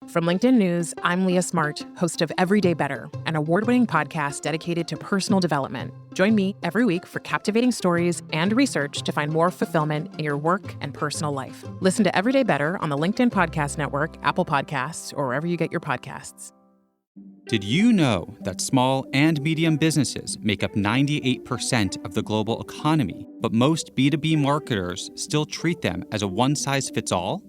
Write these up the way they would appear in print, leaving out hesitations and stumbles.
From LinkedIn News, I'm Leah Smart, host of Everyday Better, an award-winning podcast dedicated to personal development. Join me every week for captivating stories and research to find more fulfillment in your work and personal life. Listen to Everyday Better on the LinkedIn Podcast Network, Apple Podcasts, or wherever you get your podcasts. Did you know that small and medium businesses make up 98% of the global economy, but most B2B marketers still treat them as a one-size-fits-all?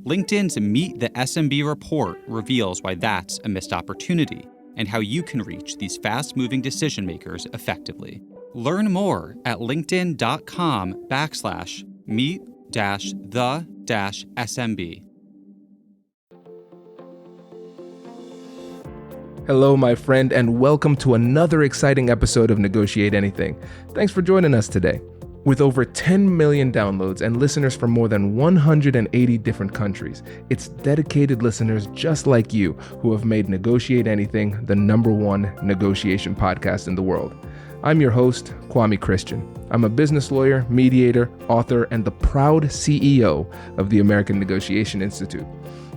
LinkedIn's Meet the SMB report reveals why that's a missed opportunity and how you can reach these fast-moving decision makers effectively. Learn more at linkedin.com/meet-the-SMB. Hello, my friend, and welcome to another exciting episode of Negotiate Anything. Thanks for joining us today. With over 10 million downloads and listeners from more than 180 different countries, it's dedicated listeners just like you who have made Negotiate Anything the #1 negotiation podcast in the world. I'm your host, Kwame Christian. I'm a business lawyer, mediator, author, and the proud CEO of the American Negotiation Institute.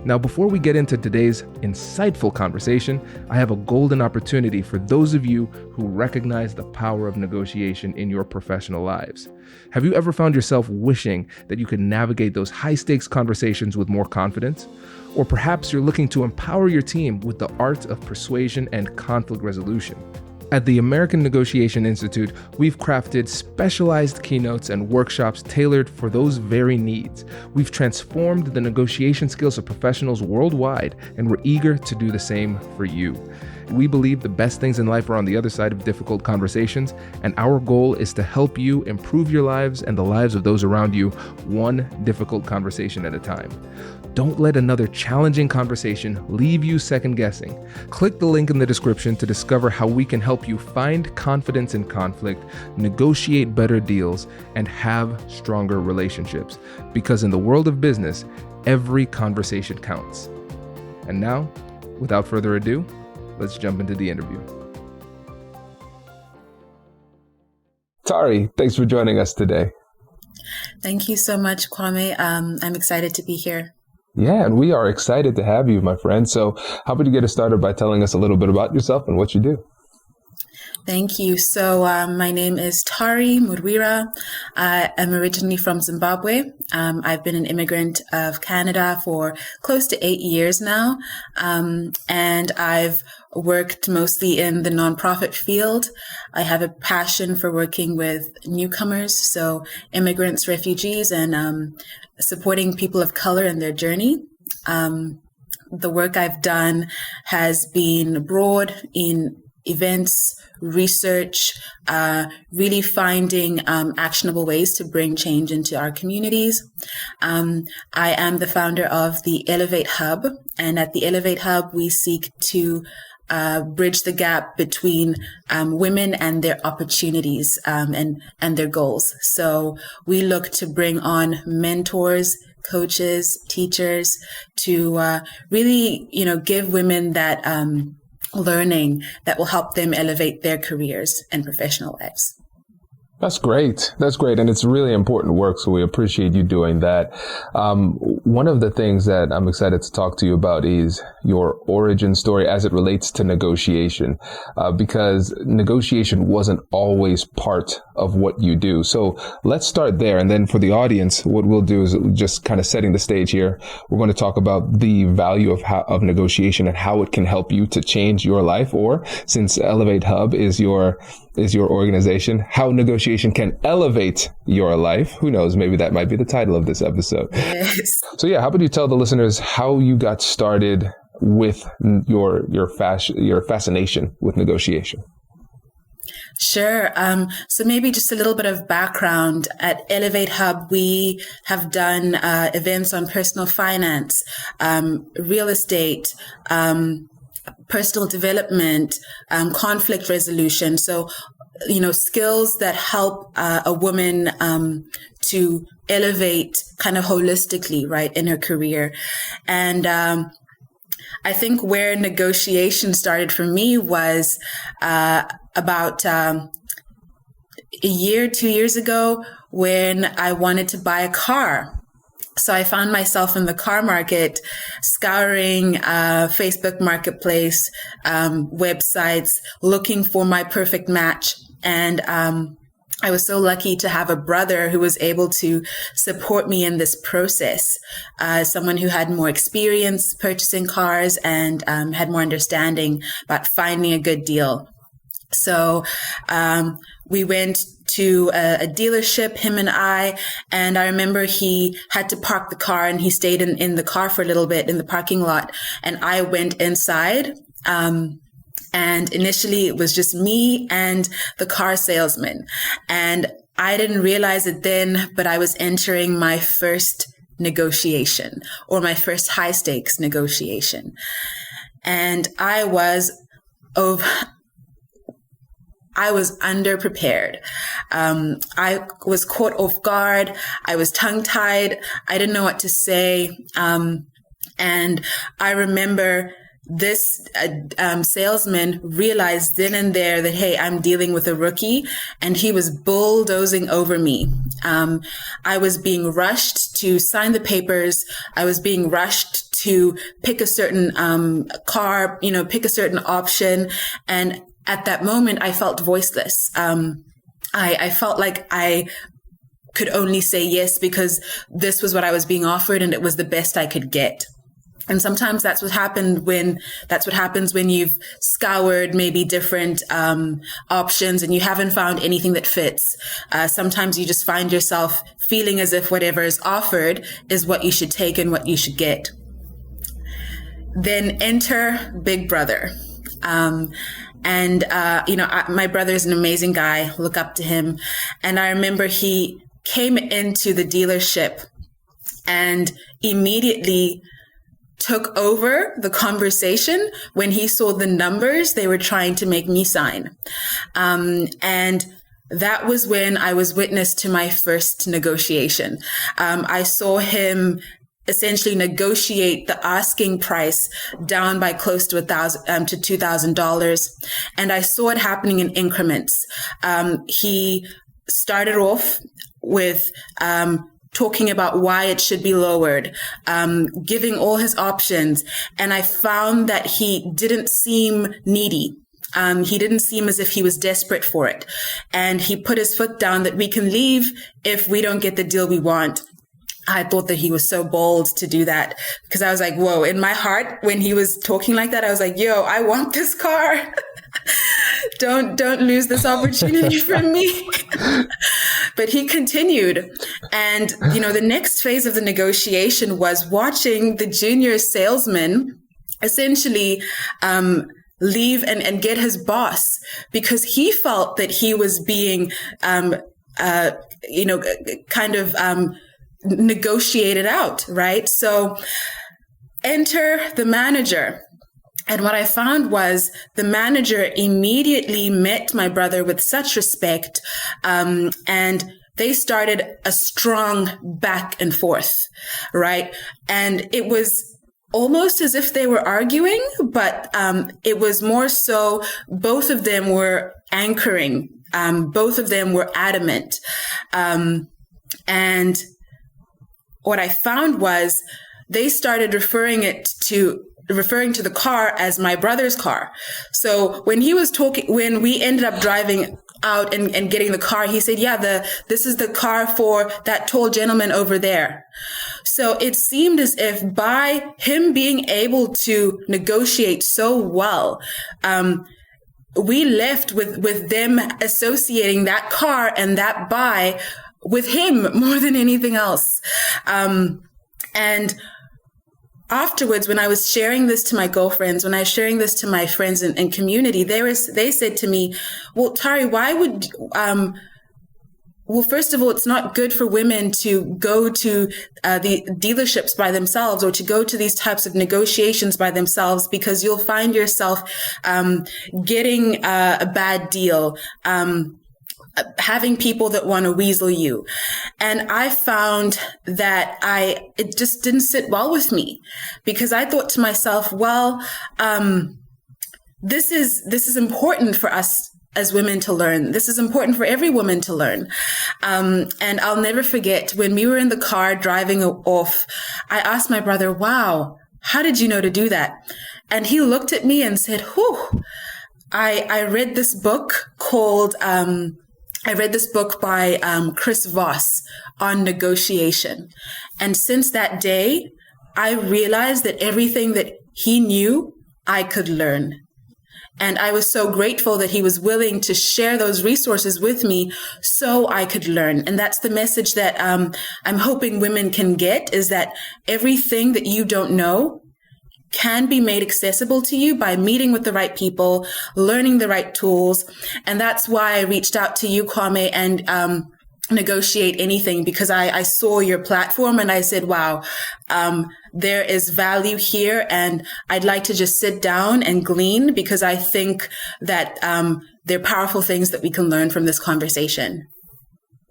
Now, before we get into today's insightful conversation, I have a golden opportunity for those of you who recognize the power of negotiation in your professional lives. Have you ever found yourself wishing that you could navigate those high-stakes conversations with more confidence? Or perhaps you're looking to empower your team with the art of persuasion and conflict resolution. At the American Negotiation Institute, we've crafted specialized keynotes and workshops tailored for those very needs. We've transformed the negotiation skills of professionals worldwide, and we're eager to do the same for you. We believe the best things in life are on the other side of difficult conversations, and our goal is to help you improve your lives and the lives of those around you, one difficult conversation at a time. Don't let another challenging conversation leave you second guessing. Click the link in the description to discover how we can help you find confidence in conflict, negotiate better deals, and have stronger relationships. Because in the world of business, every conversation counts. And now, without further ado, let's jump into the interview. Tari, thanks for joining us today. Thank you so much, Kwame. I'm excited to be here. Yeah, and we are excited to have you, my friend. So how about you get us started by telling us a little bit about yourself and what you do? Thank you. So my name is Tari Murwira. I am originally from Zimbabwe. I've been an immigrant of Canada for close to 8 years now. And I've worked mostly in the nonprofit field. I have a passion for working with newcomers, so immigrants, refugees, and supporting people of color in their journey. The work I've done has been broad in events, research, really finding actionable ways to bring change into our communities. I am the founder of the Ellevate Hub, and at the Ellevate Hub, we seek to bridge the gap between women and their opportunities and their goals. So we look to bring on mentors, coaches, teachers to really, give women that learning that will help them elevate their careers and professional lives. That's great. That's great. And it's really important work. So we appreciate you doing that. One of the things that I'm excited to talk to you about is your origin story as it relates to negotiation, because negotiation wasn't always part of what you do. So let's start there. And then for the audience, what we'll do is just kind of setting the stage here. We're going to talk about the value of negotiation and how it can help you to change your life. Or since Ellevate Hub is your organization, how negotiation can elevate your life. Who knows? Maybe that might be the title of this episode. Yes. So yeah, how about you tell the listeners how you got started with your fascination with negotiation? Sure. So maybe just a little bit of background. At Ellevate Hub, we have done events on personal finance, real estate, personal development, conflict resolution. So, skills that help a woman to elevate kind of holistically, right, in her career. And I think where negotiation started for me was about a year, 2 years ago, when I wanted to buy a car. So I found myself in the car market, scouring Facebook Marketplace, websites, looking for my perfect match. And I was so lucky to have a brother who was able to support me in this process, someone who had more experience purchasing cars and had more understanding about finding a good deal. So we went to a dealership, him and I remember he had to park the car and he stayed in the car for a little bit in the parking lot, and I went inside. And initially it was just me and the car salesman. And I didn't realize it then, but I was entering my first negotiation, or my first high stakes negotiation. And I was underprepared. I was caught off guard. I was tongue tied. I didn't know what to say. And I remember this salesman realized then and there that, hey, I'm dealing with a rookie, and he was bulldozing over me. I was being rushed to sign the papers. I was being rushed to pick a certain car, pick a certain option. And at that moment, I felt voiceless. I felt like I could only say yes because this was what I was being offered and it was the best I could get. And sometimes that's what happens when you've scoured maybe different options and you haven't found anything that fits. Sometimes you just find yourself feeling as if whatever is offered is what you should take and what you should get. Then enter Big Brother. My brother is an amazing guy. Look up to him. And I remember he came into the dealership and immediately took over the conversation when he saw the numbers they were trying to make me sign. And that was when I was witness to my first negotiation. I saw him essentially negotiate the asking price down by close to $1,000 to $2,000. And I saw it happening in increments. He started off with, talking about why it should be lowered, giving all his options. And I found that he didn't seem needy. He didn't seem as if he was desperate for it. And he put his foot down that we can leave if we don't get the deal we want. I thought that he was so bold to do that because I was like, whoa, in my heart, when he was talking like that, I was like, yo, I want this car. Don't lose this opportunity from me. But he continued. And, the next phase of the negotiation was watching the junior salesman essentially leave and get his boss because he felt that he was being, negotiated out, right? So enter the manager. And what I found was the manager immediately met my brother with such respect, and they started a strong back and forth, right? And it was almost as if they were arguing, but it was more so both of them were anchoring, both of them were adamant. And what I found was they started referring to the car as my brother's car. So when we ended up driving out and getting the car, he said, yeah, this is the car for that tall gentleman over there. So it seemed as if by him being able to negotiate so well, we left with them associating that car and that buy with him more than anything else. And afterwards, when I was sharing this to my girlfriends, when I was sharing this to my friends and community, they said to me, well, Tari, why would, well, first of all, it's not good for women to go to the dealerships by themselves or to go to these types of negotiations by themselves because you'll find yourself getting a bad deal, having people that want to weasel you. And I found that it just didn't sit well with me because I thought to myself, well, this is important for us as women to learn. This is important for every woman to learn. And I'll never forget when we were in the car driving off, I asked my brother, wow, how did you know to do that? And he looked at me and said, whew, I read this book by Chris Voss on negotiation. And since that day, I realized that everything that he knew, I could learn. And I was so grateful that he was willing to share those resources with me so I could learn. And that's the message that I'm hoping women can get, is that everything that you don't know can be made accessible to you by meeting with the right people, learning the right tools. And that's why I reached out to you, Kwame, and Negotiate Anything, because I saw your platform and I said, wow, there is value here, and I'd like to just sit down and glean, because I think that there are powerful things that we can learn from this conversation.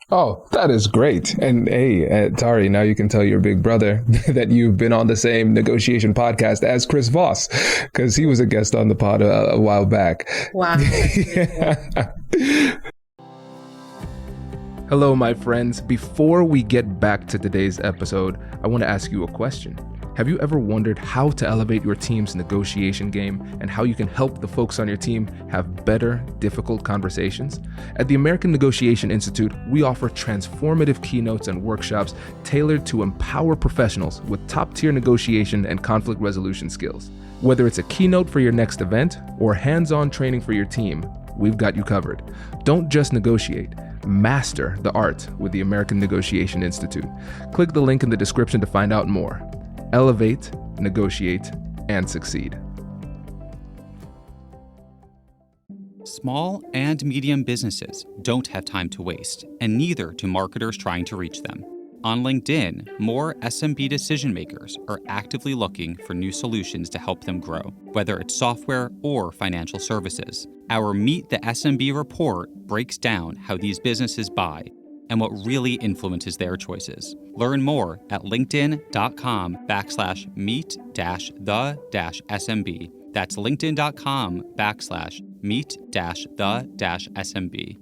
Oh, that is great. And hey, Tari, now you can tell your big brother that you've been on the same negotiation podcast as Chris Voss, because he was a guest on the pod a while back. Wow. Hello, my friends. Before we get back to today's episode, I want to ask you a question. Have you ever wondered how to elevate your team's negotiation game and how you can help the folks on your team have better, difficult conversations? At the American Negotiation Institute, we offer transformative keynotes and workshops tailored to empower professionals with top-tier negotiation and conflict resolution skills. Whether it's a keynote for your next event or hands-on training for your team, we've got you covered. Don't just negotiate. Master the art with the American Negotiation Institute. Click the link in the description to find out more. Elevate, negotiate, and succeed. Small and medium businesses don't have time to waste, and neither do marketers trying to reach them. On LinkedIn, more SMB decision makers are actively looking for new solutions to help them grow, whether it's software or financial services. Our Meet the SMB report breaks down how these businesses buy and what really influences their choices. Learn more at linkedin.com/meet-the-SMB. That's linkedin.com/meet-the-SMB.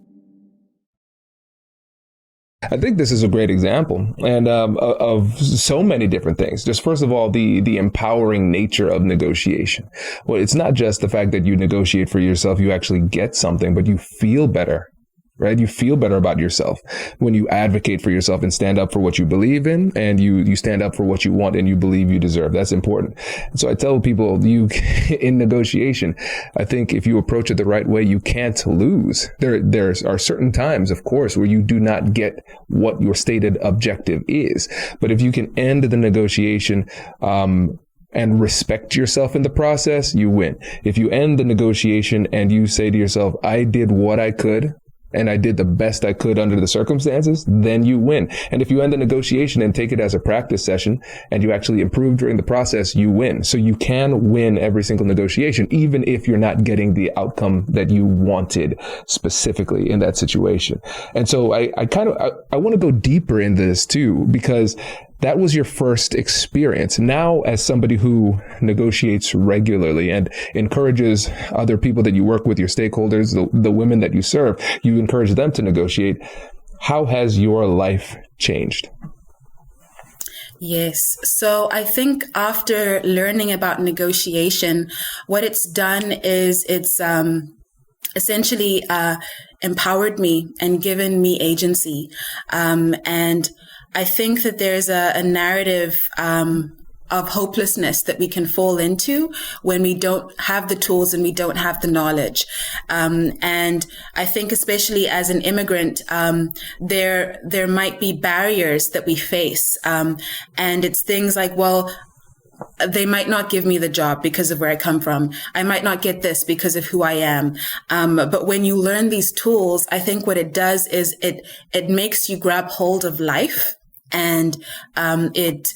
I think this is a great example, and of so many different things. Just first of all, the empowering nature of negotiation. Well, it's not just the fact that you negotiate for yourself, you actually get something, but you feel better, right? You feel better about yourself when you advocate for yourself and stand up for what you believe in, and you stand up for what you want and you believe you deserve. That's important. So I tell people, in negotiation, I think if you approach it the right way, you can't lose. There are certain times, of course, where you do not get what your stated objective is. But if you can end the negotiation, and respect yourself in the process, you win. If you end the negotiation and you say to yourself, I did what I could, and I did the best I could under the circumstances, then you win. And if you end the negotiation and take it as a practice session and you actually improve during the process, you win. So you can win every single negotiation, even if you're not getting the outcome that you wanted specifically in that situation. And so I want to go deeper in this too, because that was your first experience. Now, as somebody who negotiates regularly and encourages other people that you work with, your stakeholders, the women that you serve, you encourage them to negotiate. How has your life changed? Yes. So I think after learning about negotiation, what it's done is it's essentially empowered me and given me agency. And I think that there's a narrative of hopelessness that we can fall into when we don't have the tools and we don't have the knowledge. And I think especially as an immigrant, there might be barriers that we face. And it's things like, well, they might not give me the job because of where I come from. I might not get this because of who I am. But when you learn these tools, I think what it does is it makes you grab hold of life, and it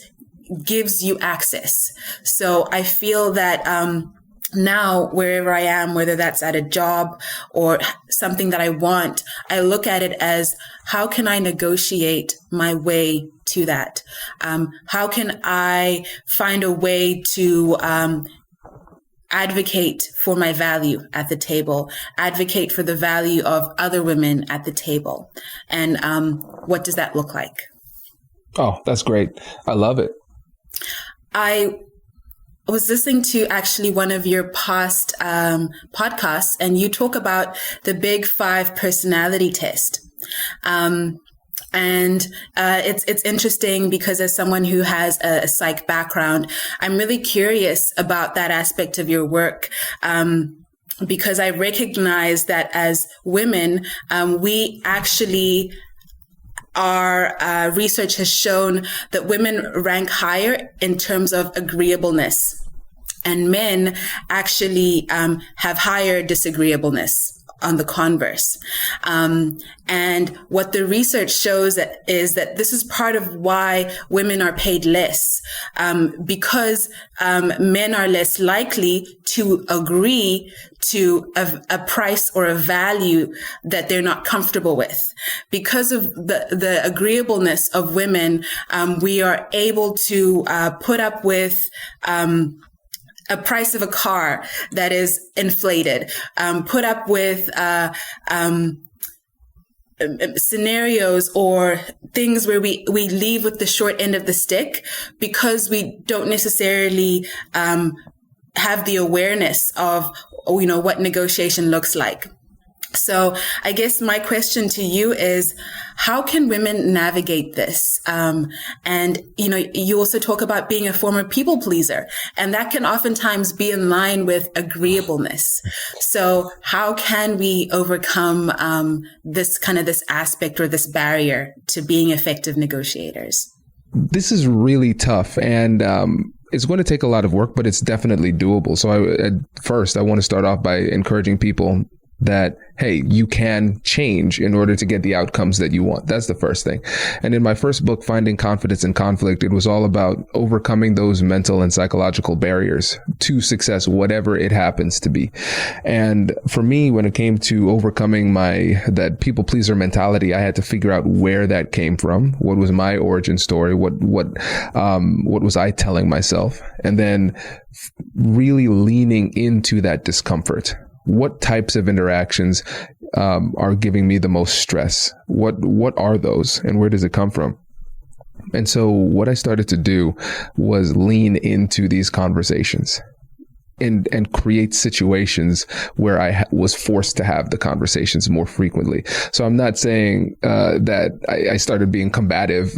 gives you access. So I feel that now, wherever I am, whether that's at a job or something that I want, I look at it as, how can I negotiate my way to that? How can I find a way to advocate for my value at the table, advocate for the value of other women at the table. And what does that look like? Oh, that's great. I love it. I was listening to actually one of your past podcasts, and you talk about the Big Five personality test. And it's interesting because as someone who has a psych background, I'm really curious about that aspect of your work. Because I recognize that as women, we actually, our research has shown that women rank higher in terms of agreeableness, and men actually have higher disagreeableness on the converse. And what the research shows is that this is part of why women are paid less, because men are less likely to agree to a price or a value that they're not comfortable with. Because of the agreeableness of women, we are able to put up with a price of a car that is inflated, put up with scenarios or things where we leave with the short end of the stick because we don't necessarily have the awareness of, what negotiation looks like. So I guess my question to you is, how can women navigate this? And, you also talk about being a former people pleaser, and that can oftentimes be in line with agreeableness. So how can we overcome this aspect or this barrier to being effective negotiators? This is really tough, and it's going to take a lot of work, but it's definitely doable. So first, I want to start off by encouraging people that, hey, you can change in order to get the outcomes that you want. That's the first thing. And in my first book, Finding Confidence in Conflict, it was all about overcoming those mental and psychological barriers to success, whatever it happens to be. And for me, when it came to overcoming that people pleaser mentality, I had to figure out where that came from. What was my origin story? What was I telling myself? And then really leaning into that discomfort. What types of interactions are giving me the most stress? What are those, and where does it come from? And so what I started to do was lean into these conversations and create situations where I was forced to have the conversations more frequently. So I'm not saying that I started being combative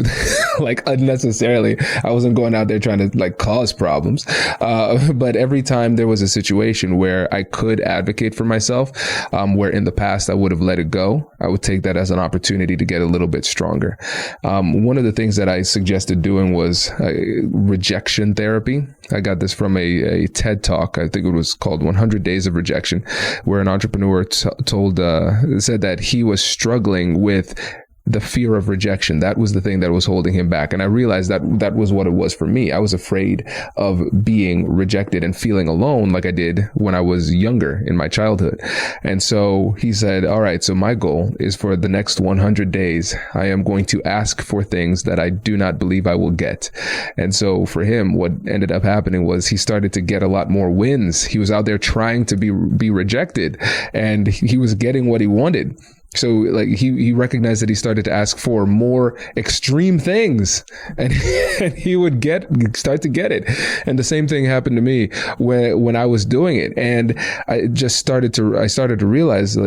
like unnecessarily. I wasn't going out there trying to cause problems. But every time there was a situation where I could advocate for myself, where in the past I would have let it go, I would take that as an opportunity to get a little bit stronger. One of the things that I suggested doing was rejection therapy. I got this from a TED Talk. I think it was called 100 Days of Rejection, where an entrepreneur said that he was struggling with the fear of rejection. That was the thing that was holding him back. And I realized that was what it was for me. I was afraid of being rejected and feeling alone like I did when I was younger in my childhood. And so he said, all right, so my goal is for the next 100 days, I am going to ask for things that I do not believe I will get. And so for him, what ended up happening was he started to get a lot more wins. He was out there trying to be rejected, and he was getting what he wanted. So he recognized that he started to ask for more extreme things, and he would start to get it. And the same thing happened to me when I was doing it. And I started to realize,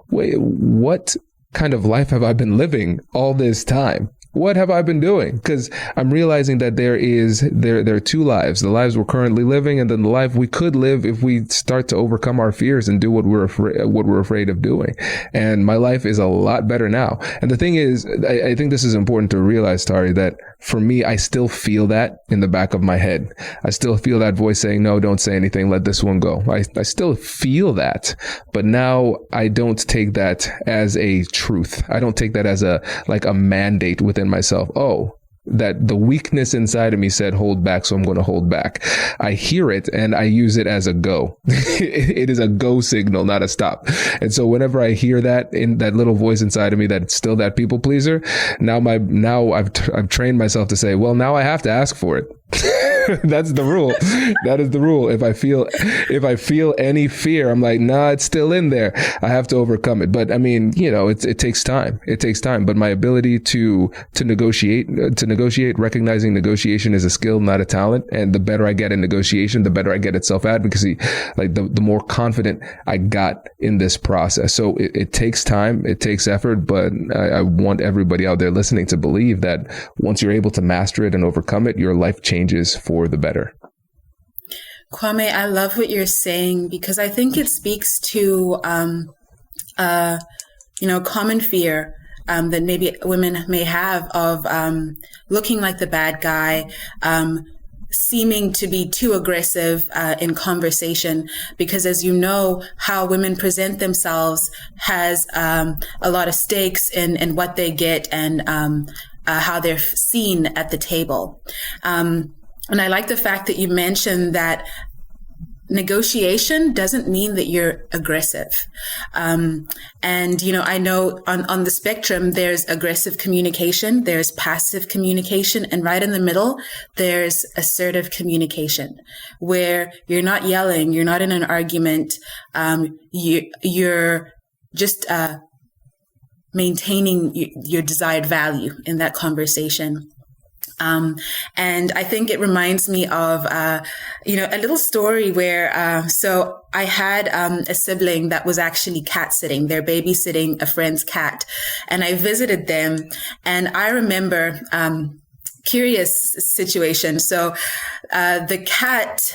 wait, what kind of life have I been living all this time? What have I been doing? Because I'm realizing that there are two lives: the lives we're currently living, and then the life we could live if we start to overcome our fears and do what we're afraid of doing. And my life is a lot better now. And the thing is, I think this is important to realize, Tari, that for me, I still feel that in the back of my head. I still feel that voice saying, no, don't say anything. Let this one go. I still feel that, but now I don't take that as a truth. I don't take that as a mandate within myself. Oh, that the weakness inside of me said hold back, so I'm going to hold back. I hear it and I use it as a go. It is a go signal, not a stop. And so whenever I hear that in that little voice inside of me that's still that people pleaser, now I've trained myself to say, well, now I have to ask for it. That's the rule. That is the rule. If I feel any fear, I'm like, nah, it's still in there. I have to overcome it. But I mean, it takes time. It takes time. But my ability to negotiate, recognizing negotiation is a skill, not a talent. And the better I get in negotiation, the better I get at self-advocacy, like the more confident I got in this process. So it takes time. It takes effort. But I want everybody out there listening to believe that once you're able to master it and overcome it, your life changes for the better. Kwame, I love what you're saying because I think it speaks to, common fear that maybe women may have of looking like the bad guy, seeming to be too aggressive in conversation, because as you know, how women present themselves has a lot of stakes in what they get and how they're seen at the table. And I like the fact that you mentioned that negotiation doesn't mean that you're aggressive. And, I know on the spectrum, there's aggressive communication, there's passive communication, and right in the middle, there's assertive communication, where you're not yelling, you're not in an argument, you're just maintaining your desired value in that conversation. And I think it reminds me of, a little story where, so I had a sibling that was actually cat sitting. They're babysitting a friend's cat. And I visited them. And I remember, curious situation. So the cat...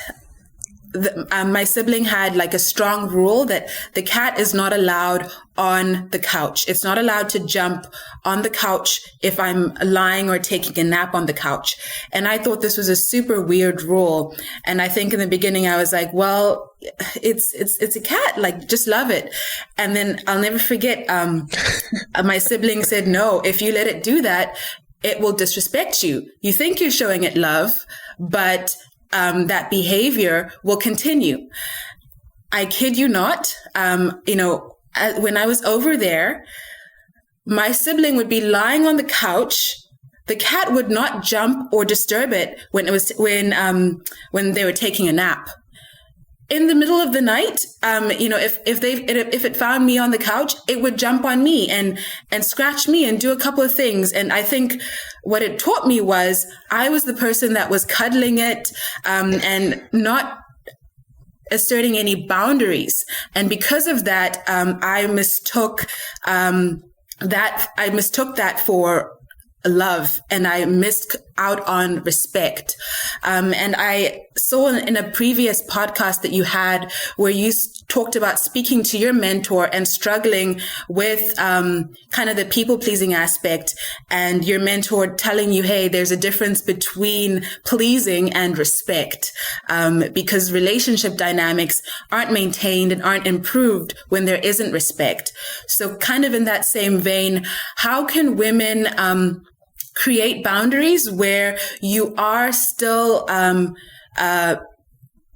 my sibling had like a strong rule that the cat is not allowed on the couch. It's not allowed to jump on the couch if I'm lying or taking a nap on the couch. And I thought this was a super weird rule. And I think in the beginning I was like, well, it's a cat, like just love it. And then I'll never forget, my sibling said, no, if you let it do that, it will disrespect you. You think you're showing it love, but that behavior will continue. I kid you not. When I was over there, my sibling would be lying on the couch. The cat would not jump or disturb it when they were taking a nap. In the middle of the night, if it found me on the couch, it would jump on me and scratch me and do a couple of things. And I think what it taught me was I was the person that was cuddling it, and not asserting any boundaries. And because of that, I mistook that for love, and I missed out on respect. And I saw in a previous podcast that you had where you talked about speaking to your mentor and struggling with kind of the people pleasing aspect, and your mentor telling you, hey, there's a difference between pleasing and respect, because relationship dynamics aren't maintained and aren't improved when there isn't respect. So kind of in that same vein, how can women create boundaries where you are still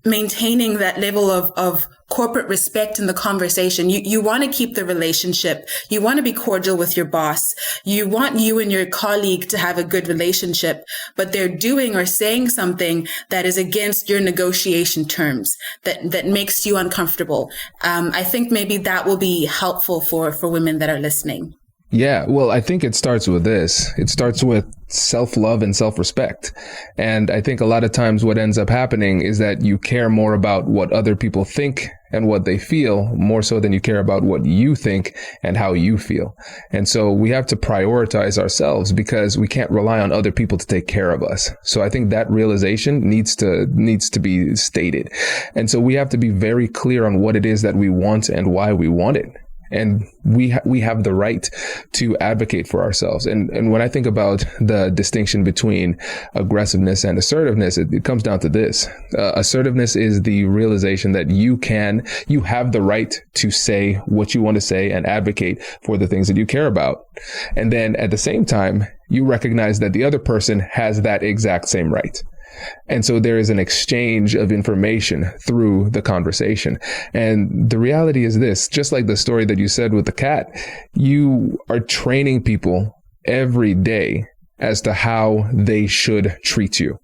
maintaining that level of corporate respect in the conversation? You want to keep the relationship. You want to be cordial with your boss. You want you and your colleague to have a good relationship, but they're doing or saying something that is against your negotiation terms, that makes you uncomfortable. I think maybe that will be helpful for women that are listening. Yeah, well, I think it starts with this. It starts with self-love and self-respect. And I think a lot of times what ends up happening is that you care more about what other people think and what they feel, more so than you care about what you think and how you feel. And so we have to prioritize ourselves because we can't rely on other people to take care of us. So I think that realization needs to be stated. And so we have to be very clear on what it is that we want and why we want it. And we have the right to advocate for ourselves. And when I think about the distinction between aggressiveness and assertiveness, it comes down to this. Assertiveness is the realization that you have the right to say what you want to say and advocate for the things that you care about. And then at the same time, you recognize that the other person has that exact same right. And so there is an exchange of information through the conversation. And the reality is this, just like the story that you said with the cat, you are training people every day as to how they should treat you.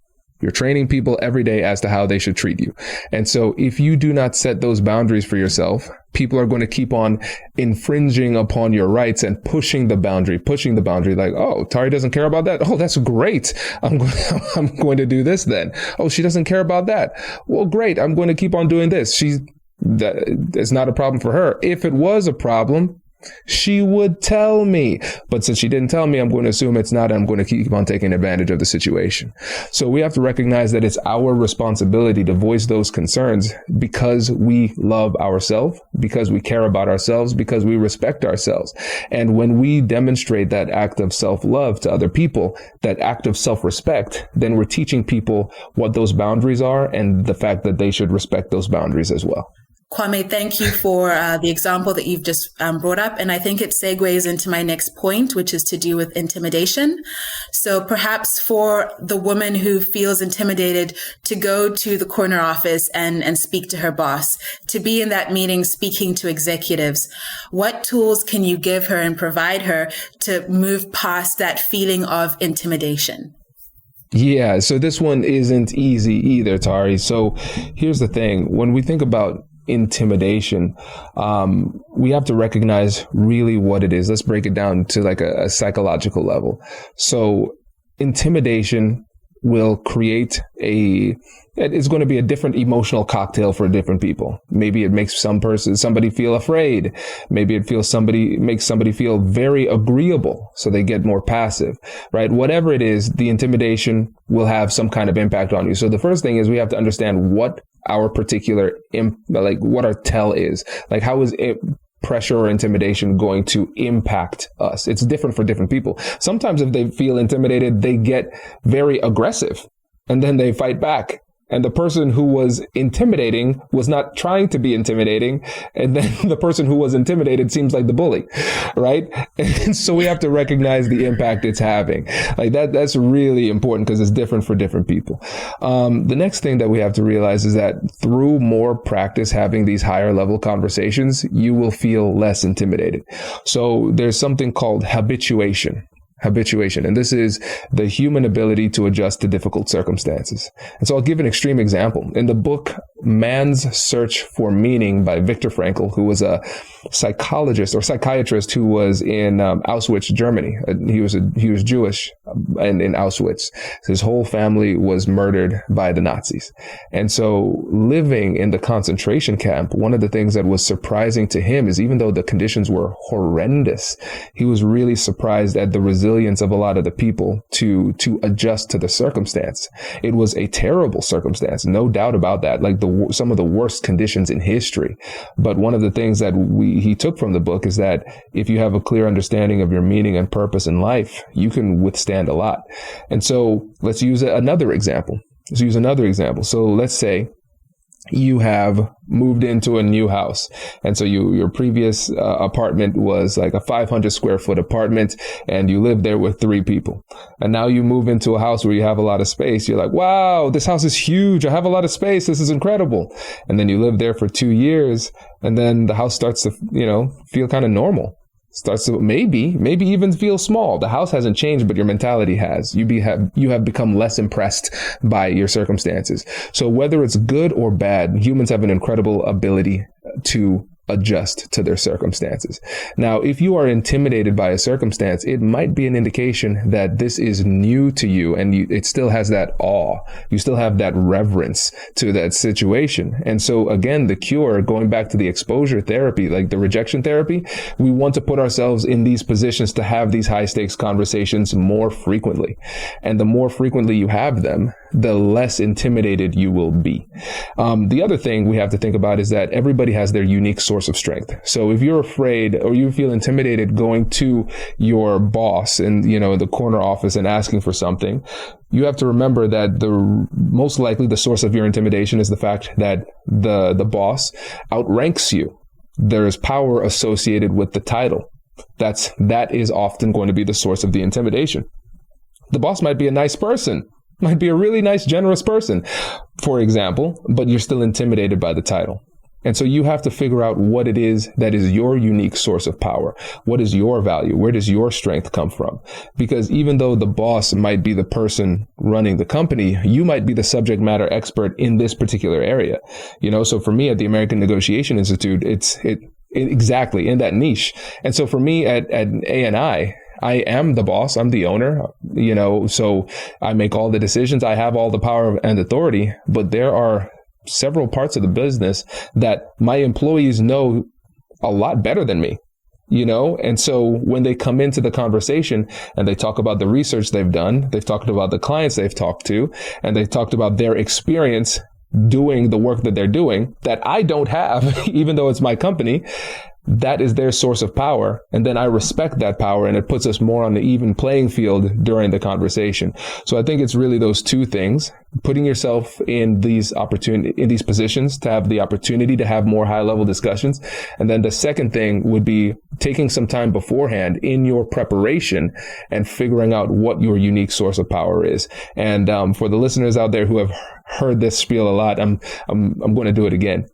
You're training people every day as to how they should treat you. And so if you do not set those boundaries for yourself, people are going to keep on infringing upon your rights and pushing the boundary like, oh, Tari doesn't care about that. Oh, that's great. I'm going to do this then. Oh, she doesn't care about that. Well, great. I'm going to keep on doing this. It's not a problem for her. If it was a problem, she would tell me. But since she didn't tell me, I'm going to assume it's not, and I'm going to keep on taking advantage of the situation. So we have to recognize that it's our responsibility to voice those concerns because we love ourselves, because we care about ourselves, because we respect ourselves. And when we demonstrate that act of self-love to other people, that act of self-respect, then we're teaching people what those boundaries are and the fact that they should respect those boundaries as well. Kwame, thank you for the example that you've just brought up. And I think it segues into my next point, which is to do with intimidation. So perhaps for the woman who feels intimidated to go to the corner office and speak to her boss, to be in that meeting speaking to executives, what tools can you give her and provide her to move past that feeling of intimidation? Yeah, so this one isn't easy either, Tari. So here's the thing. When we think about intimidation, we have to recognize really what it is. Let's break it down to like a psychological level. So intimidation will create it's going to be a different emotional cocktail for different people. Maybe it makes somebody feel afraid. Maybe it makes somebody feel very agreeable, so they get more passive, right? Whatever it is, the intimidation will have some kind of impact on you. So the first thing is we have to understand what our particular, what our tell is. Like, how is it pressure or intimidation going to impact us? It's different for different people. Sometimes if they feel intimidated, they get very aggressive and then they fight back. And the person who was intimidating was not trying to be intimidating. And then the person who was intimidated seems like the bully, right? And so we have to recognize the impact it's having. Like that's really important because it's different for different people. The next thing that we have to realize is that through more practice having these higher level conversations, you will feel less intimidated. So there's something called habituation. And this is the human ability to adjust to difficult circumstances. And so I'll give an extreme example. In the book, Man's Search for Meaning by Viktor Frankl, who was a psychiatrist who was in Auschwitz, Germany. He was Jewish and in Auschwitz. His whole family was murdered by the Nazis. And so living in the concentration camp, one of the things that was surprising to him is even though the conditions were horrendous, he was really surprised at the resilience of a lot of the people to adjust to the circumstance. It was a terrible circumstance, no doubt about that, like some of the worst conditions in history. But one of the things that he took from the book is that if you have a clear understanding of your meaning and purpose in life, you can withstand a lot. And so let's use another example. So let's say you have moved into a new house. And so your previous apartment was like a 500 square foot apartment and you lived there with 3 people. And now you move into a house where you have a lot of space. You're like, wow, this house is huge. I have a lot of space. This is incredible. And then you live there for 2 years and then the house starts to, feel kind of normal. Starts to maybe even feel small. The house hasn't changed, but your mentality has. You have become less impressed by your circumstances. So whether it's good or bad, humans have an incredible ability to adjust to their circumstances. Now, if you are intimidated by a circumstance, it might be an indication that this is new to you and it still has that awe. You still have that reverence to that situation. And so again, the cure, going back to the exposure therapy, like the rejection therapy, we want to put ourselves in these positions to have these high stakes conversations more frequently. And the more frequently you have them, the less intimidated you will be. The other thing we have to think about is that everybody has their unique source of strength. So if you're afraid or you feel intimidated going to your boss in, the corner office and asking for something, you have to remember that most likely the source of your intimidation is the fact that the boss outranks you. There is power associated with the title. That is often going to be the source of the intimidation. The boss might be a nice person. Might be a really nice, generous person, for example, but you're still intimidated by the title. And so you have to figure out what it is that is your unique source of power. What is your value? Where does your strength come from? Because even though the boss might be the person running the company, you might be the subject matter expert in this particular area. So for me at the American Negotiation Institute, it's exactly in that niche. And so for me at ANI, I am the boss. I'm the owner, so I make all the decisions. I have all the power and authority, but there are several parts of the business that my employees know a lot better than me, and so when they come into the conversation and they talk about the research they've done, they've talked about the clients they've talked to, and they've talked about their experience doing the work that they're doing that I don't have, even though it's my company. That is their source of power. And then I respect that power, and it puts us more on the even playing field during the conversation. So I think it's really those two things, putting yourself in these positions to have the opportunity to have more high level discussions. And then the second thing would be taking some time beforehand in your preparation and figuring out what your unique source of power is. And for the listeners out there who have heard this spiel a lot, I'm going to do it again.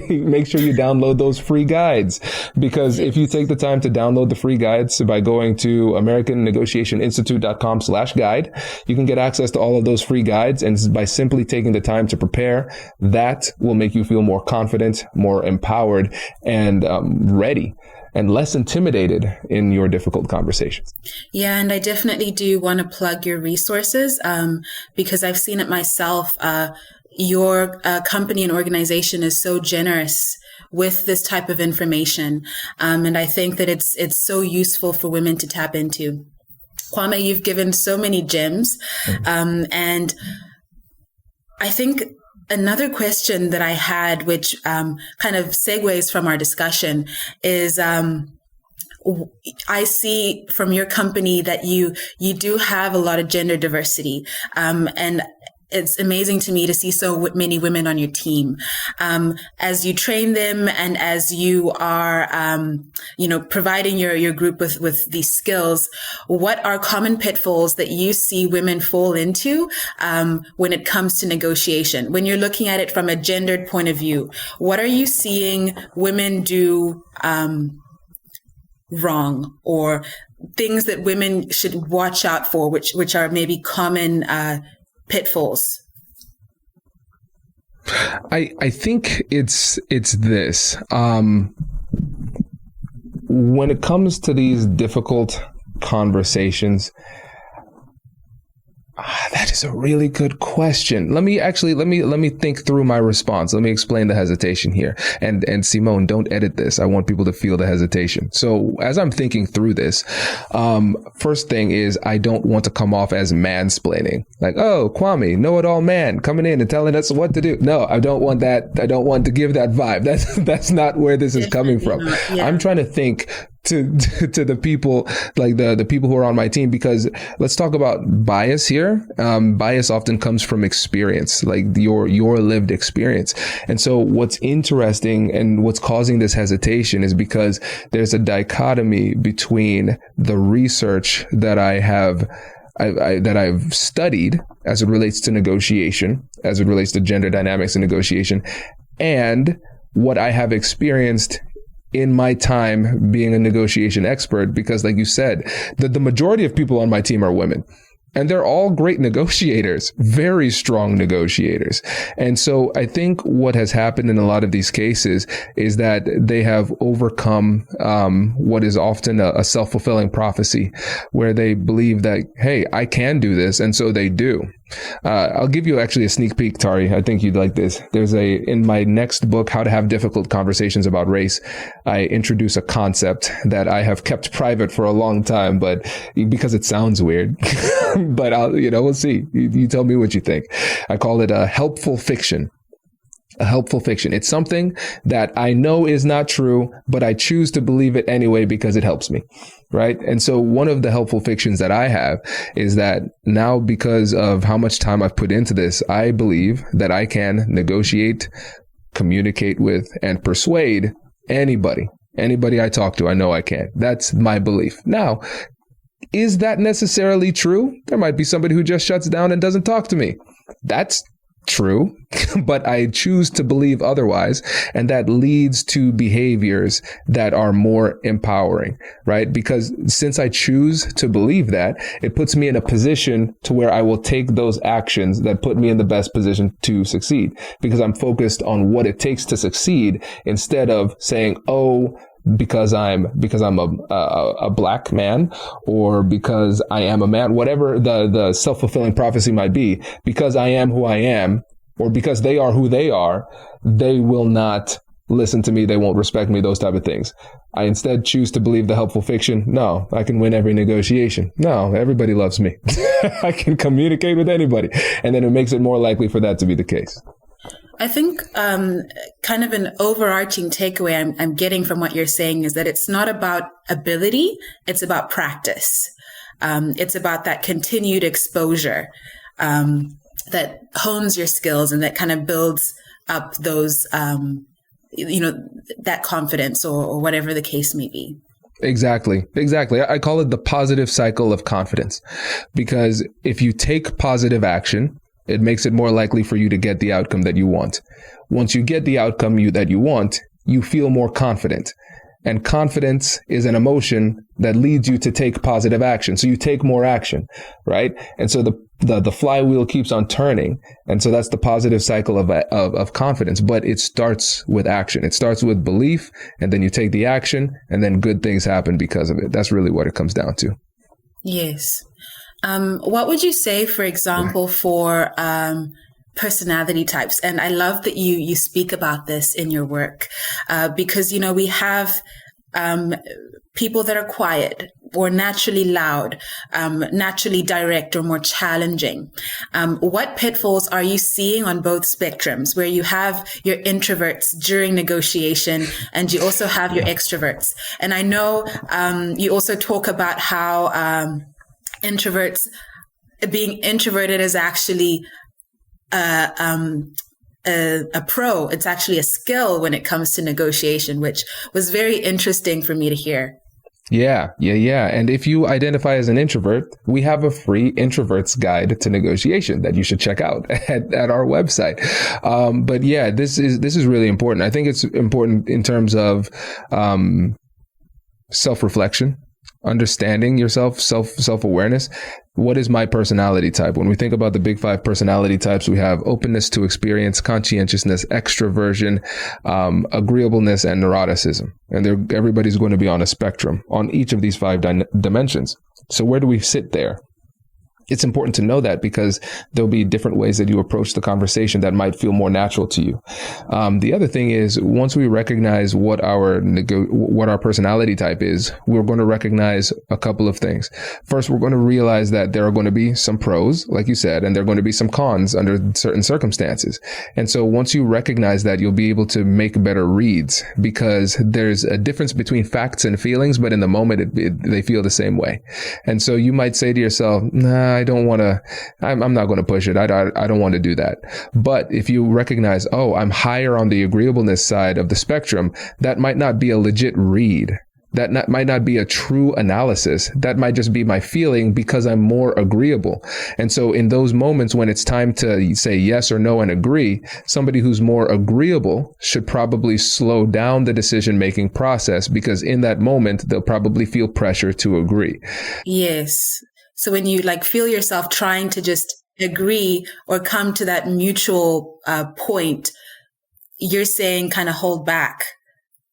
Make sure you download those free guides, because if you take the time to download the free guides by going to AmericanNegotiationInstitute.com/guide, you can get access to all of those free guides. And by simply taking the time to prepare, that will make you feel more confident, more empowered, and ready, and less intimidated in your difficult conversations. Yeah, and I definitely do want to plug your resources because I've seen it myself. Your company and organization is so generous with this type of information. And I think that it's so useful for women to tap into. Kwame, you've given so many gems. And I think another question that I had, which kind of segues from our discussion, is I see from your company that you do have a lot of gender diversity. And it's amazing to me to see so many women on your team. As you train them and as you are, providing your group with these skills, what are common pitfalls that you see women fall into when it comes to negotiation? When you're looking at it from a gendered point of view, what are you seeing women do wrong, or things that women should watch out for, which are maybe common pitfalls? I think it's this. When it comes to these difficult conversations, that is a really good question. Let me think through my response. Let me explain the hesitation here. And Simone, don't edit this. I want people to feel the hesitation. So as I'm thinking through this, first thing is I don't want to come off as mansplaining. Like, oh, Kwame, know-it-all man coming in and telling us what to do. No, I don't want that. I don't want to give that vibe. That's not where this is coming from. Yeah. I'm trying to think to the people, like the people who are on my team, because let's talk about bias here. Bias often comes from experience, like your lived experience. And so what's interesting and what's causing this hesitation is because there's a dichotomy between the research that I've studied as it relates to negotiation, as it relates to gender dynamics in negotiation, and what I have experienced in my time being a negotiation expert. Because like you said, the majority of people on my team are women. And they're all great negotiators, very strong negotiators. And so I think what has happened in a lot of these cases is that they have overcome what is often a self-fulfilling prophecy, where they believe that, hey, I can do this. And so they do. I'll give you actually a sneak peek, Tari. I think you'd like this. In my next book, How to Have Difficult Conversations About Race, I introduce a concept that I have kept private for a long time, but because it sounds weird, but we'll see. You tell me what you think. I call it a helpful fiction. A helpful fiction. It's something that I know is not true, but I choose to believe it anyway because it helps me. Right. And so one of the helpful fictions that I have is that now, because of how much time I've put into this, I believe that I can negotiate, communicate with, and persuade anybody I talk to. I know I can. That's my belief. Now, is that necessarily true? There might be somebody who just shuts down and doesn't talk to me. That's true, but I choose to believe otherwise. And that leads to behaviors that are more empowering, right? Because since I choose to believe that, it puts me in a position to where I will take those actions that put me in the best position to succeed, because I'm focused on what it takes to succeed instead of saying, oh, because I'm a black man, or because I am a man, whatever the self-fulfilling prophecy might be, because I am who I am, or because they are who they are, they will not listen to me. They won't respect me, those type of things. I instead choose to believe the helpful fiction. No, I can win every negotiation. No, everybody loves me. I can communicate with anybody. And then it makes it more likely for that to be the case. I think kind of an overarching takeaway I'm getting from what you're saying is that it's not about ability, it's about practice. It's about that continued exposure that hones your skills and that kind of builds up those, that confidence or whatever the case may be. Exactly. I call it the positive cycle of confidence, because if you take positive action, it makes it more likely for you to get the outcome that you want. Once you get the outcome that you want, you feel more confident. And confidence is an emotion that leads you to take positive action. So you take more action, right? And so the flywheel keeps on turning. And so that's the positive cycle of confidence. But it starts with action. It starts with belief, and then you take the action, and then good things happen because of it. That's really what it comes down to. Yes. What would you say, for example, for personality types? And I love that you speak about this in your work, because, we have people that are quiet or naturally loud, naturally direct or more challenging. What pitfalls are you seeing on both spectrums, where you have your introverts during negotiation and you also have your extroverts? And I know you also talk about how introverts, being introverted is actually a pro. It's actually a skill when it comes to negotiation, which was very interesting for me to hear. Yeah. And if you identify as an introvert, we have a free introvert's guide to negotiation that you should check out at our website. But yeah, this is really important. I think it's important in terms of self-reflection, understanding yourself, self-awareness. What is my personality type? When we think about the big 5 personality types, we have openness to experience, conscientiousness, extroversion, agreeableness, and neuroticism. And everybody's going to be on a spectrum on each of these 5 dimensions. So where do we sit there? It's important to know that, because there'll be different ways that you approach the conversation that might feel more natural to you. The other thing is, once we recognize what our personality type is, we're going to recognize a couple of things. First, we're going to realize that there are going to be some pros, like you said, and there are going to be some cons under certain circumstances. And so once you recognize that, you'll be able to make better reads, because there's a difference between facts and feelings, but in the moment, they feel the same way. And so you might say to yourself, nah, I don't want to, I'm not going to push it. I don't want to do that. But if you recognize, oh, I'm higher on the agreeableness side of the spectrum, that might not be a legit read. That might not be a true analysis. That might just be my feeling because I'm more agreeable. And so in those moments when it's time to say yes or no and agree, somebody who's more agreeable should probably slow down the decision-making process, because in that moment, they'll probably feel pressure to agree. Yes. So when you feel yourself trying to just agree or come to that mutual point, you're saying kind of hold back,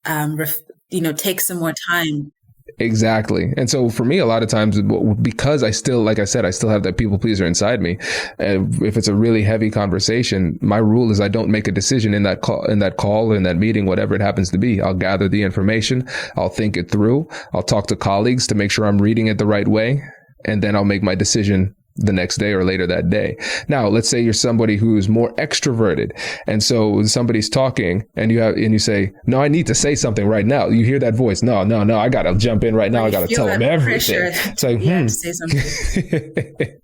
take some more time. Exactly. And so for me, a lot of times, because I still, like I said, I still have that people pleaser inside me. If it's a really heavy conversation, my rule is I don't make a decision in that call, in that meeting, whatever it happens to be. I'll gather the information. I'll think it through. I'll talk to colleagues to make sure I'm reading it the right way. And then I'll make my decision the next day or later that day. Now, let's say you're somebody who's more extroverted. And so somebody's talking and you say, no, I need to say something right now. You hear that voice. No, I got to jump in right now. I got to tell them everything. It's like, to say something.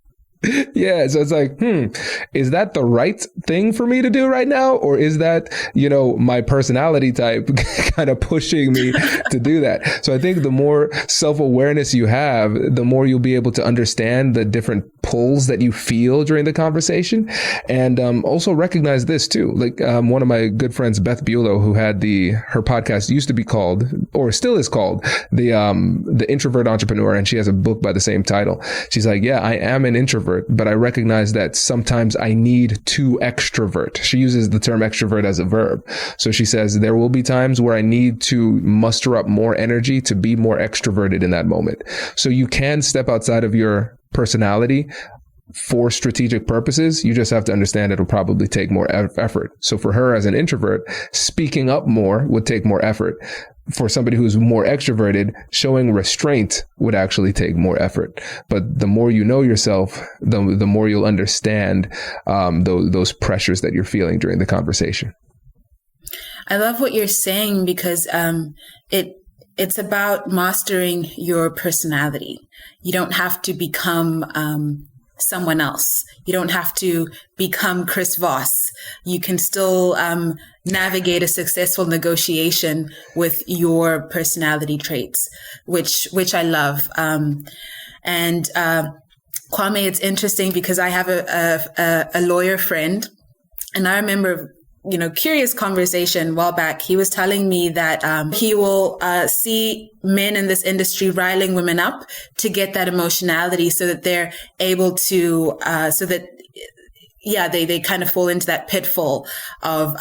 Yeah. So it's like, is that the right thing for me to do right now? Or is that, my personality type kind of pushing me to do that? So I think the more self-awareness you have, the more you'll be able to understand the different pulls that you feel during the conversation. And also recognize this too. Like one of my good friends, Beth Buelow, who had her podcast used to be called, or still is called, the Introvert Entrepreneur, and she has a book by the same title. She's like, yeah, I am an introvert, but I recognize that sometimes I need to extrovert. She uses the term extrovert as a verb. So she says there will be times where I need to muster up more energy to be more extroverted in that moment. So you can step outside of your personality for strategic purposes. You just have to understand it'll probably take more effort. So for her as an introvert, speaking up more would take more effort. For somebody who's more extroverted, showing restraint would actually take more effort. But the more you know yourself, the more you'll understand those pressures that you're feeling during the conversation. I love what you're saying because it's about mastering your personality. You don't have to become someone else. You don't have to become Chris Voss. You can still navigate a successful negotiation with your personality traits, which I love. And Kwame, it's interesting because I have a lawyer friend, and I remember, curious conversation a while back. He was telling me that he will see men in this industry riling women up to get that emotionality so that they're able to, they kind of fall into that pitfall of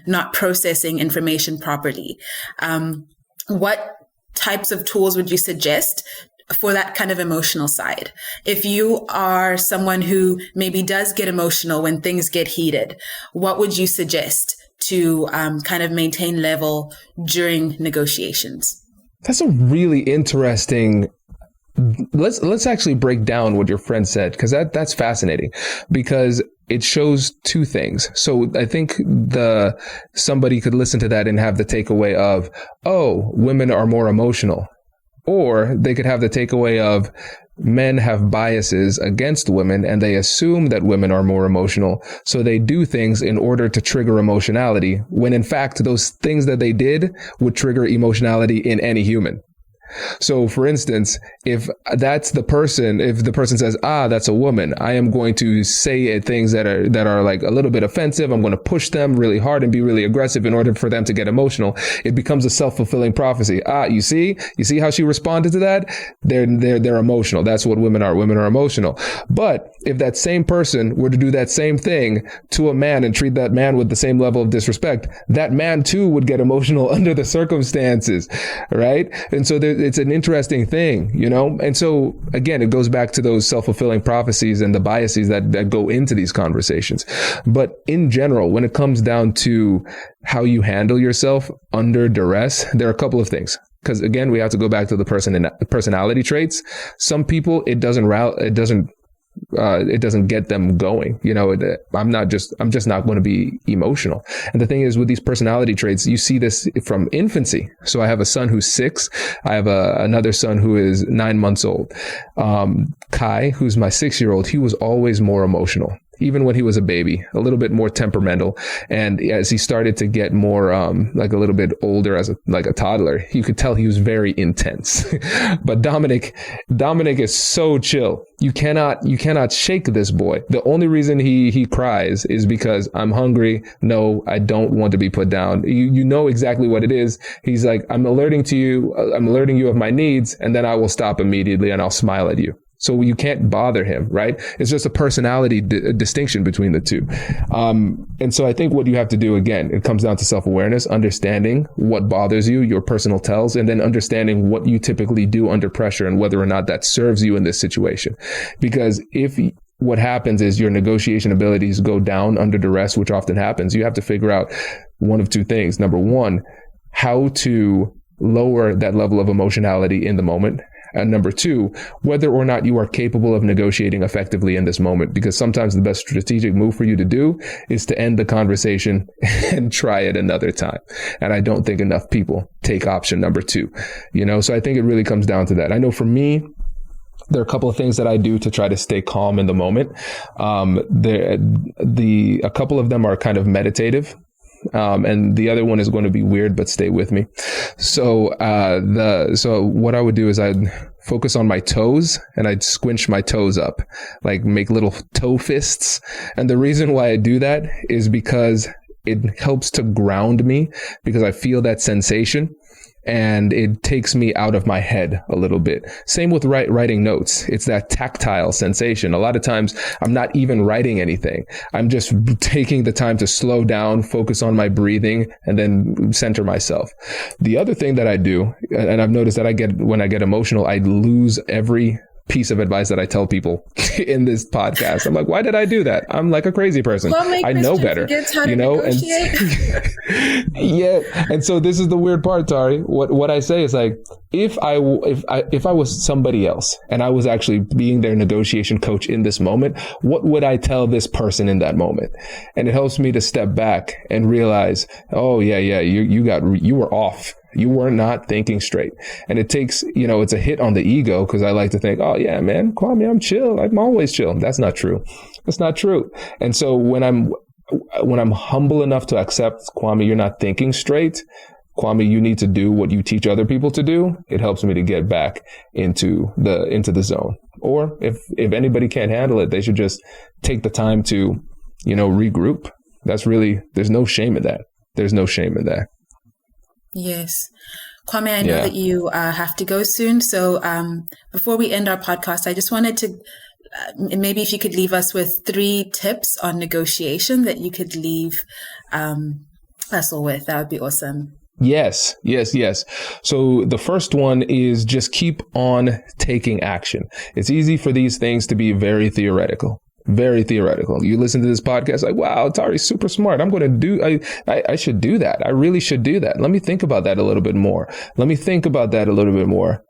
not processing information properly. What types of tools would you suggest for that kind of emotional side? If you are someone who maybe does get emotional when things get heated, what would you suggest to kind of maintain level during negotiations? That's a really interesting. Let's actually break down what your friend said, because that's fascinating, because it shows two things. So I think somebody could listen to that and have the takeaway of, oh, women are more emotional. Or they could have the takeaway of men have biases against women and they assume that women are more emotional. So they do things in order to trigger emotionality, when in fact, those things that they did would trigger emotionality in any human. So for instance, if the person says, that's a woman, I am going to say things that are like a little bit offensive. I'm going to push them really hard and be really aggressive in order for them to get emotional. It becomes a self-fulfilling prophecy. You see how she responded to that? They're emotional. That's what women are. Women are emotional. But if that same person were to do that same thing to a man and treat that man with the same level of disrespect, that man too would get emotional under the circumstances, right? And so it's an interesting thing, And so again, it goes back to those self-fulfilling prophecies and the biases that go into these conversations. But in general, when it comes down to how you handle yourself under duress, there are a couple of things. Because again, we have to go back to the personality traits. Some people, it doesn't get them going. I'm just not going to be emotional. And the thing is, with these personality traits, you see this from infancy. So I have a son who's 6. I have another son who is 9 months old. Kai, who's my 6-year-old, he was always more emotional. Even when he was a baby, a little bit more temperamental. And as he started to get more, like a little bit older as a toddler, you could tell he was very intense. But Dominic is so chill. You cannot shake this boy. The only reason he cries is because I'm hungry. No, I don't want to be put down. You know exactly what it is. He's like, I'm alerting you of my needs, and then I will stop immediately and I'll smile at you. So you can't bother him, right? It's just a personality distinction between the two. And so I think what you have to do, again, it comes down to self-awareness, understanding what bothers you, your personal tells, and then understanding what you typically do under pressure and whether or not that serves you in this situation. Because if what happens is your negotiation abilities go down under duress, which often happens, you have to figure out one of two things. Number one, how to lower that level of emotionality in the moment. And number two, whether or not you are capable of negotiating effectively in this moment, because sometimes the best strategic move for you to do is to end the conversation and try it another time. And I don't think enough people take option number two, so I think it really comes down to that. I know for me, there are a couple of things that I do to try to stay calm in the moment. A couple of them are kind of meditative. And the other one is going to be weird, but stay with me. So what I would do is I'd focus on my toes and I'd squinch my toes up, like make little toe fists. And the reason why I do that is because it helps to ground me, because I feel that sensation and it takes me out of my head a little bit. Same with writing notes. It's that tactile sensation. A lot of times I'm not even writing anything. I'm just taking the time to slow down, focus on my breathing, and then center myself. The other thing that I do, and I've noticed that when I get emotional, I lose every piece of advice that I tell people in this podcast. I'm like, why did I do that? I'm like a crazy person. I know better, you know? And yeah. And so this is the weird part, Tari. What I say is like, if I was somebody else and I was actually being their negotiation coach in this moment, what would I tell this person in that moment? And it helps me to step back and realize, oh yeah, you were off. You were not thinking straight. And it takes, it's a hit on the ego, because I like to think, oh yeah, man, Kwame, I'm chill. I'm always chill. That's not true. That's not true. And so when I'm humble enough to accept, Kwame, you're not thinking straight. Kwame, you need to do what you teach other people to do. It helps me to get back into the zone. Or if anybody can't handle it, they should just take the time to, regroup. There's no shame in that. There's no shame in that. Yes. Kwame, I know that you have to go soon. So before we end our podcast, I just wanted to maybe if you could leave us with 3 tips on negotiation that you could leave us all with, that would be awesome. Yes. So the first one is just keep on taking action. It's easy for these things to be very theoretical. Very theoretical. You listen to this podcast like, wow, Tari's super smart. I'm going to I should do that. I really should do that. Let me think about that a little bit more.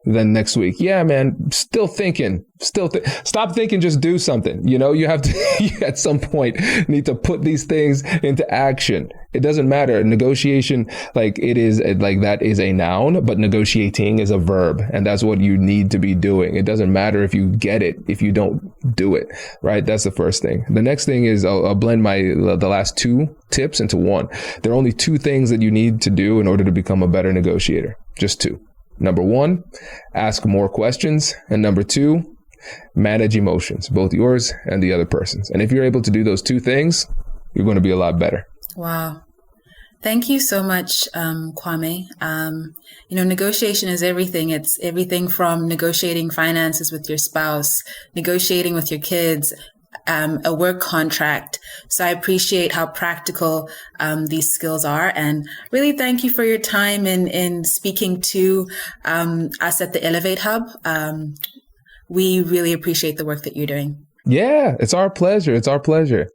Then next week. Yeah, man, still thinking. Stop thinking, just do something. You have to, you at some point need to put these things into action. It doesn't matter. Negotiation, that is a noun, but negotiating is a verb. And that's what you need to be doing. It doesn't matter if you get it, if you don't do it, right? That's the first thing. The next thing is I'll blend the last 2 tips into one. There are only 2 things that you need to do in order to become a better negotiator. Just 2. Number 1, ask more questions. And number 2, manage emotions, both yours and the other person's. And if you're able to do those 2 things, you're going to be a lot better. Wow. Thank you so much, Kwame. Negotiation is everything. It's everything from negotiating finances with your spouse, negotiating with your kids, a work contract. So I appreciate how practical these skills are, and really thank you for your time in speaking to us at the Ellevate Hub. We really appreciate the work that you're doing. Yeah, it's our pleasure.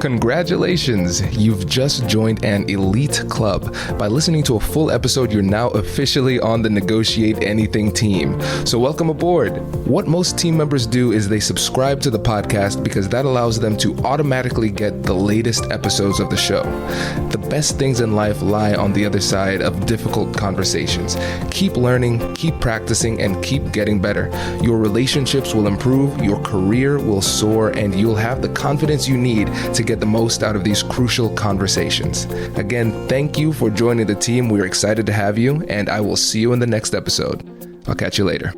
Congratulations! You've just joined an elite club. By listening to a full episode, you're now officially on the Negotiate Anything team. So welcome aboard. What most team members do is they subscribe to the podcast because that allows them to automatically get the latest episodes of the show. The best things in life lie on the other side of difficult conversations. Keep learning, keep practicing, and keep getting better. Your relationships will improve, your career will soar, and you'll have the confidence you need to get the most out of these crucial conversations. Again, thank you for joining the team. We're excited to have you, and I will see you in the next episode. I'll catch you later.